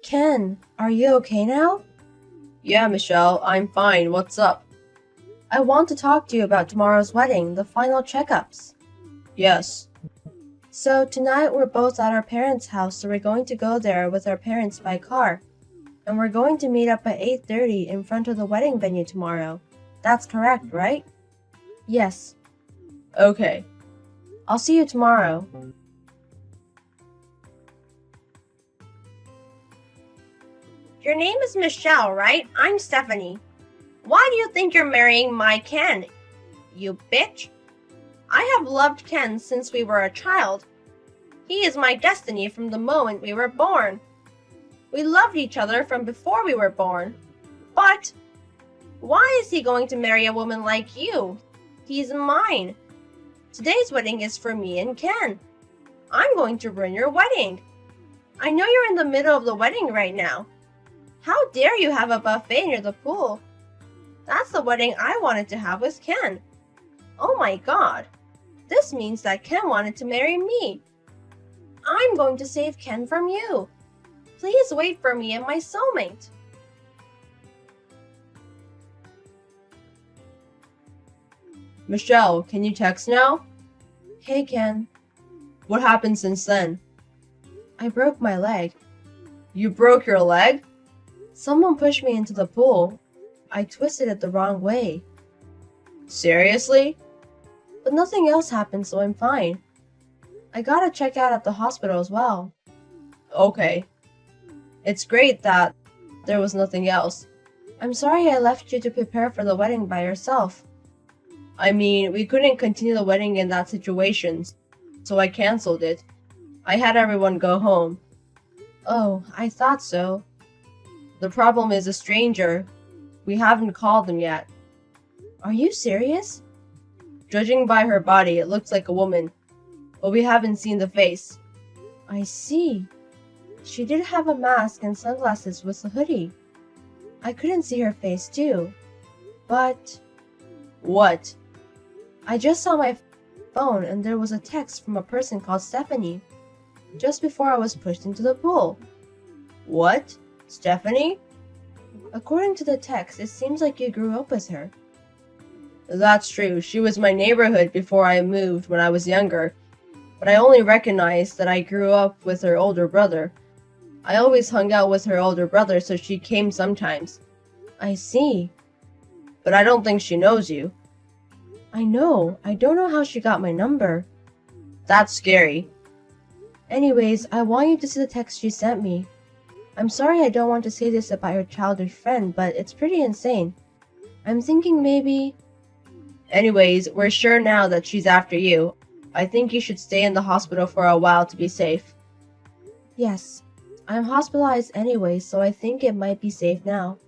Ken, are you okay now? Yeah, Michelle, I'm fine. What's up? I want to talk to you about tomorrow's wedding, the final checkups. Yes. So, tonight we're both at our parents' house, so we're going to go there with our parents by car. And we're going to meet up at 8:30 in front of the wedding venue tomorrow. That's correct, right? Yes. Okay. I'll see you tomorrow. Your name is Michelle, right? I'm Stephanie. Why do you think you're marrying my Ken? You bitch. I have loved Ken since we were a child. He is my destiny from the moment we were born. We loved each other from before we were born. But why is he going to marry a woman like you? He's mine. Today's wedding is for me and Ken. I'm going to ruin your wedding. I know you're in the middle of the wedding right now. How dare you have a buffet near the pool? That's the wedding I wanted to have with Ken. Oh my god. This means that Ken wanted to marry me. I'm going to save Ken from you. Please wait for me and my soulmate. Michelle, can you text now? Hey, Ken. What happened since then? I broke my leg. You broke your leg? Someone pushed me into the pool. I twisted it the wrong way. Seriously? But nothing else happened, so I'm fine. I gotta check out at the hospital as well. Okay. It's great that there was nothing else. I'm sorry I left you to prepare for the wedding by yourself. I mean, we couldn't continue the wedding in that situation, so I canceled it. I had everyone go home. Oh, I thought so. The problem is a stranger. We haven't called them yet. Are you serious? Judging by her body, it looks like a woman, but we haven't seen the face. I see. She did have a mask and sunglasses with a hoodie. I couldn't see her face too. But... What? I just saw my phone and there was a text from a person called Stephanie just before I was pushed into the pool. What? Stephanie? According to the text, it seems like you grew up with her. That's true. She was my neighborhood before I moved when I was younger, but I only recognized that I grew up with her older brother. I always hung out with her older brother, so she came sometimes. I see. But I don't think she knows you. I know. I don't know how she got my number. That's scary. Anyways, I want you to see the text she sent me. I'm sorry I don't want to say this about your childish friend, but it's pretty insane. I'm thinking maybe... Anyways, we're sure now that she's after you. I think you should stay in the hospital for a while to be safe. Yes. I'm hospitalized anyway, so I think it might be safe now.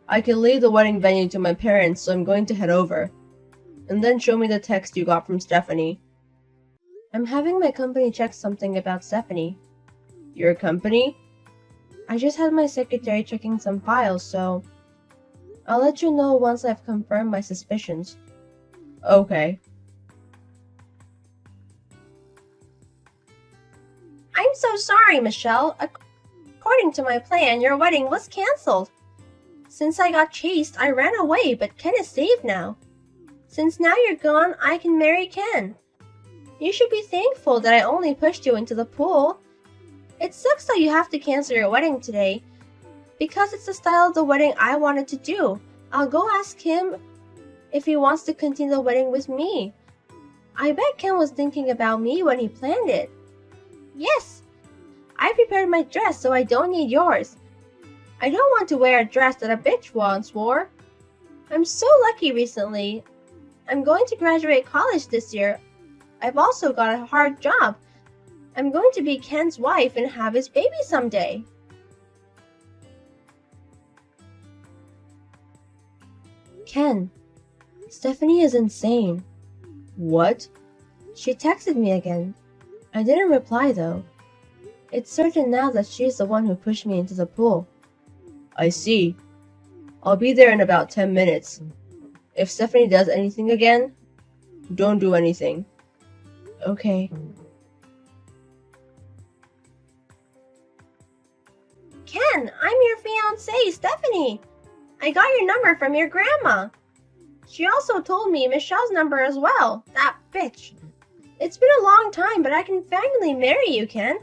I can leave the wedding venue to my parents, so I'm going to head over. And then show me the text you got from Stephanie. I'm having my company check something about Stephanie. Your company? I just had my secretary checking some files, so... I'll let you know once I've confirmed my suspicions. Okay. I'm so sorry, Michelle. According to my plan, your wedding was canceled. Since I got chased, I ran away, but Ken is safe now. Since now you're gone, I can marry Ken. You should be thankful that I only pushed you into the pool. It sucks that you have to cancel your wedding today, because it's the style of the wedding I wanted to do. I'll go ask him if he wants to continue the wedding with me. I bet Ken was thinking about me when he planned it. Yes, I prepared my dress so I don't need yours. I don't want to wear a dress that a bitch once wore. I'm so lucky recently. I'm going to graduate college this year. I've also got a hard job. I'm going to be Ken's wife and have his baby someday. Ken, Stephanie is insane. What? She texted me again. I didn't reply though. It's certain now that she's the one who pushed me into the pool. I see. I'll be there in about 10 minutes. If Stephanie does anything again, don't do anything. Okay. Ken, I'm your fiancée, Stephanie. I got your number from your grandma. She also told me Michelle's number as well. That bitch. It's been a long time, but I can finally marry you, Ken.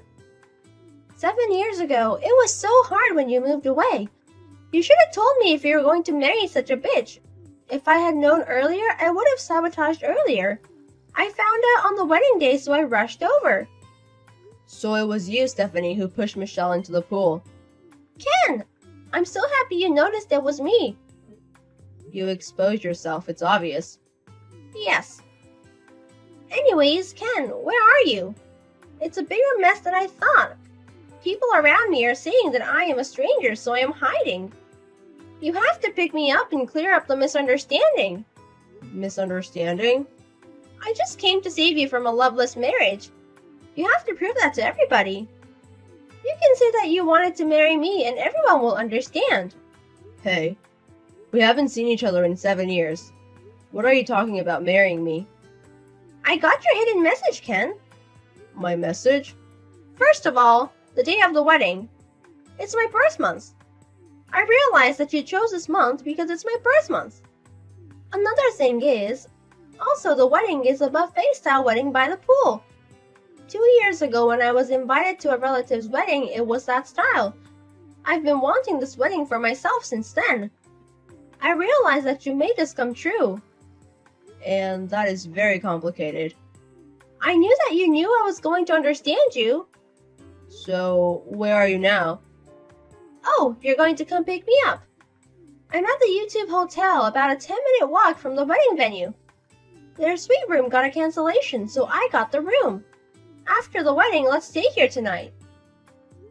7 years ago, it was so hard when you moved away. You should have told me if you were going to marry such a bitch. If I had known earlier, I would have sabotaged earlier. I found out on the wedding day, so I rushed over. So it was you, Stephanie, who pushed Michelle into the pool. Ken, I'm so happy you noticed it was me. You exposed yourself, it's obvious. Yes. Anyways, Ken, where are you? It's a bigger mess than I thought. People around me are saying that I am a stranger, so I am hiding. You have to pick me up and clear up the misunderstanding. Misunderstanding? I just came to save you from a loveless marriage. You have to prove that to everybody. You can say that you wanted to marry me and everyone will understand. Hey, we haven't seen each other in 7 years. What are you talking about marrying me? I got your hidden message, Ken. My message? First of all, the day of the wedding. It's my birth month. I realized that you chose this month because it's my birth month. Another thing is, also the wedding is a buffet-style wedding by the pool. 2 years ago when I was invited to a relative's wedding, it was that style. I've been wanting this wedding for myself since then. I realized that you made this come true. And that is very complicated. I knew that you knew I was going to understand you. So, where are you now? Oh, you're going to come pick me up. I'm at the YouTube Hotel, about a 10-minute walk from the wedding venue. Their suite room got a cancellation, so I got the room. After the wedding, let's stay here tonight.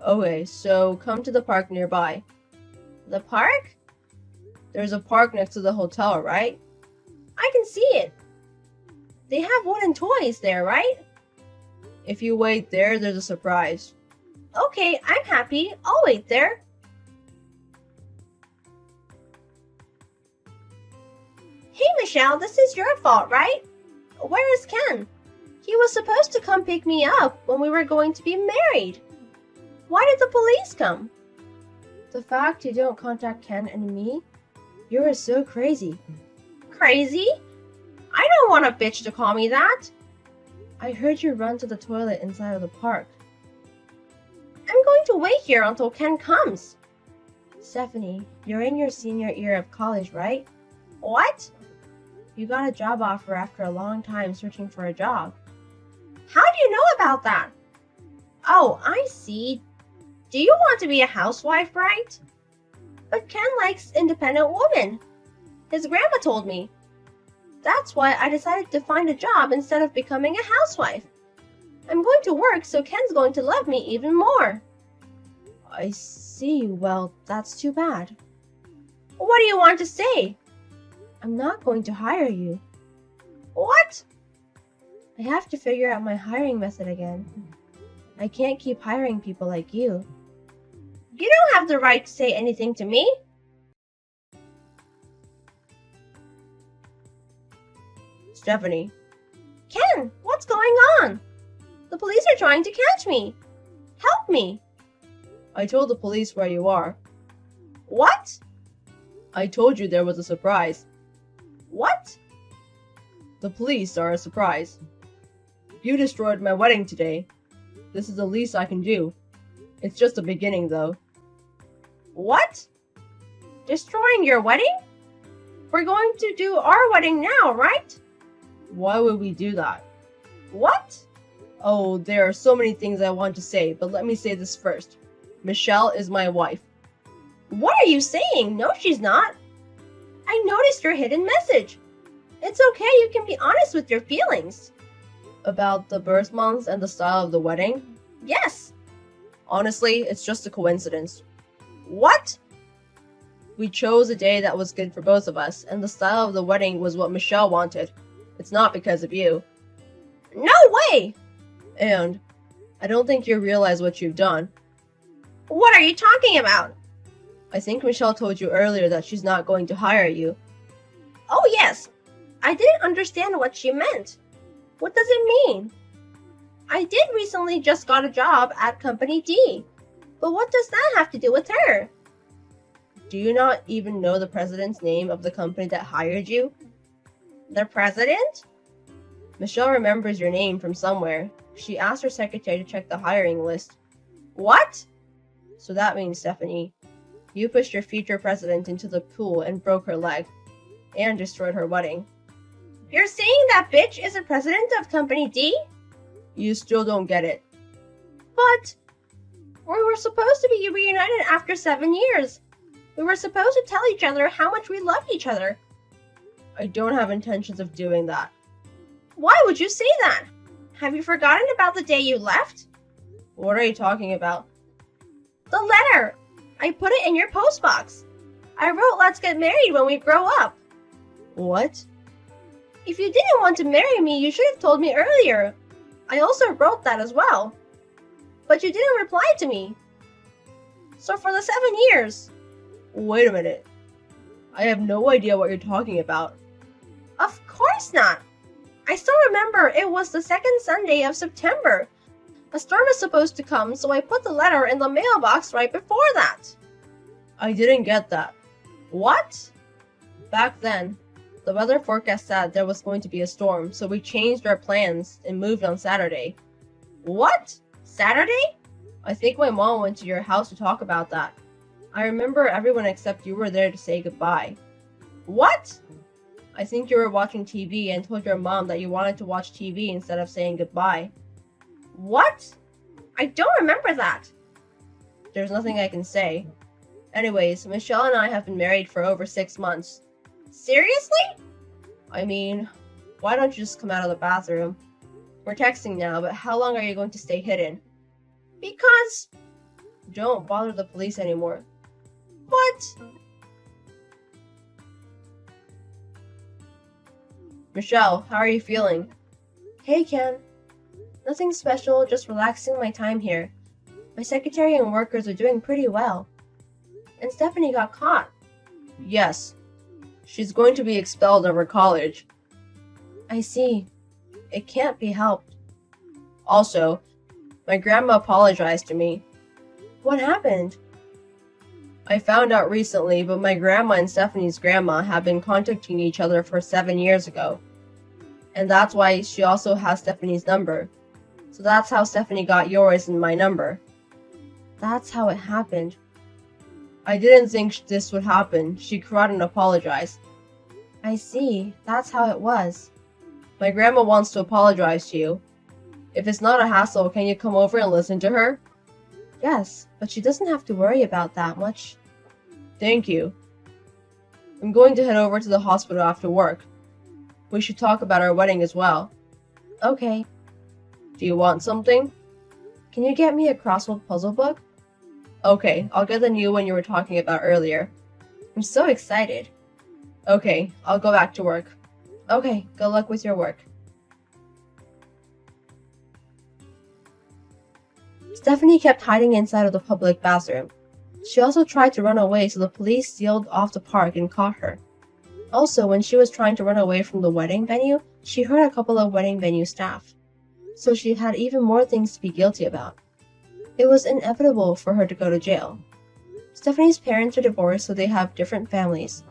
Okay, so come to the park nearby. The park? There's a park next to the hotel, right? I can see it. They have wooden toys there, right? If you wait there, there's a surprise. Okay, I'm happy. I'll wait there. Hey, Michelle, this is your fault, right? Where is Ken? He was supposed to come pick me up when we were going to be married. Why did the police come? The fact you don't contact Ken and me? You are so crazy. Crazy? I don't want a bitch to call me that. I heard you run to the toilet inside of the park. I'm going to wait here until Ken comes. Stephanie, you're in your senior year of college, right? What? You got a job offer after a long time searching for a job. How do you know about that? Oh, I see. Do you want to be a housewife, right? But Ken likes independent women. His grandma told me. That's why I decided to find a job instead of becoming a housewife. I'm going to work, so Ken's going to love me even more. I see. Well, that's too bad. What do you want to say? I'm not going to hire you. What? I have to figure out my hiring method again. I can't keep hiring people like you. You don't have the right to say anything to me. Stephanie. Ken, what's going on? The police are trying to catch me. Help me. I told the police where you are. What? I told you there was a surprise. What? The police are a surprise. You destroyed my wedding today. This is the least I can do. It's just the beginning, though. What? Destroying your wedding? We're going to do our wedding now, right? Why would we do that? What? Oh, there are so many things I want to say, but let me say this first. Michelle is my wife. What are you saying? No, she's not. I noticed your hidden message. It's okay, you can be honest with your feelings. About the birth month and the style of the wedding? Yes. Honestly, it's just a coincidence. What? We chose a day that was good for both of us, and the style of the wedding was what Michelle wanted. It's not because of you. No way! And I don't think you realize what you've done. What are you talking about? I think Michelle told you earlier that she's not going to hire you. Oh yes, I didn't understand what she meant. What does it mean? I did recently just got a job at Company D. But what does that have to do with her? Do you not even know the president's name of the company that hired you? The president? Michelle remembers your name from somewhere. She asked her secretary to check the hiring list. What? So that means, Stephanie, you pushed your future president into the pool and broke her leg, and destroyed her wedding. You're saying that bitch is the president of Company D? You still don't get it. But we were supposed to be reunited after 7 years. We were supposed to tell each other how much we loved each other. I don't have intentions of doing that. Why would you say that? Have you forgotten about the day you left? What are you talking about? The letter! I put it in your postbox. I wrote, let's get married when we grow up. What? If you didn't want to marry me, you should have told me earlier. I also wrote that as well. But you didn't reply to me. So for the 7 years... Wait a minute. I have no idea what you're talking about. Of course not. I still remember it was the second Sunday of September. A storm is supposed to come, so I put the letter in the mailbox right before that. I didn't get that. What? Back then, the weather forecast said there was going to be a storm, so we changed our plans and moved on Saturday. What? Saturday? I think my mom went to your house to talk about that. I remember everyone except you were there to say goodbye. What? I think you were watching TV and told your mom that you wanted to watch TV instead of saying goodbye. What? I don't remember that. There's nothing I can say. Anyways, Michelle and I have been married for over 6 months. Seriously? I mean, why don't you just come out of the bathroom? We're texting now, but how long are you going to stay hidden? Because... Don't bother the police anymore. What? Michelle, how are you feeling? Hey, Ken. Nothing special, just relaxing my time here. My secretary and workers are doing pretty well. And Stephanie got caught. Yes. She's going to be expelled of her college. I see. It can't be helped. Also, my grandma apologized to me. What happened? I found out recently, but my grandma and Stephanie's grandma have been contacting each other for 7 years ago. And that's why she also has Stephanie's number. So that's how Stephanie got yours and my number. That's how it happened. I didn't think this would happen. She cried and apologized. I see. That's how it was. My grandma wants to apologize to you. If it's not a hassle, can you come over and listen to her? Yes, but she doesn't have to worry about that much. Thank you. I'm going to head over to the hospital after work. We should talk about our wedding as well. Okay. Do you want something? Can you get me a crossword puzzle book? Okay, I'll get the new one you were talking about earlier. I'm so excited. Okay, I'll go back to work. Okay, good luck with your work. Stephanie kept hiding inside of the public bathroom. She also tried to run away, so the police sealed off the park and caught her. Also, when she was trying to run away from the wedding venue, she hurt a couple of wedding venue staff. So she had even more things to be guilty about. It was inevitable for her to go to jail. Stephanie's parents are divorced, so they have different families.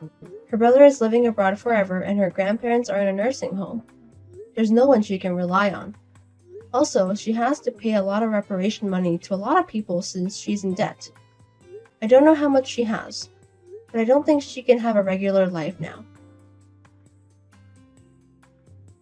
Her brother is living abroad forever, and her grandparents are in a nursing home. There's no one she can rely on. Also, she has to pay a lot of reparation money to a lot of people since she's in debt. I don't know how much she has, but I don't think she can have a regular life now.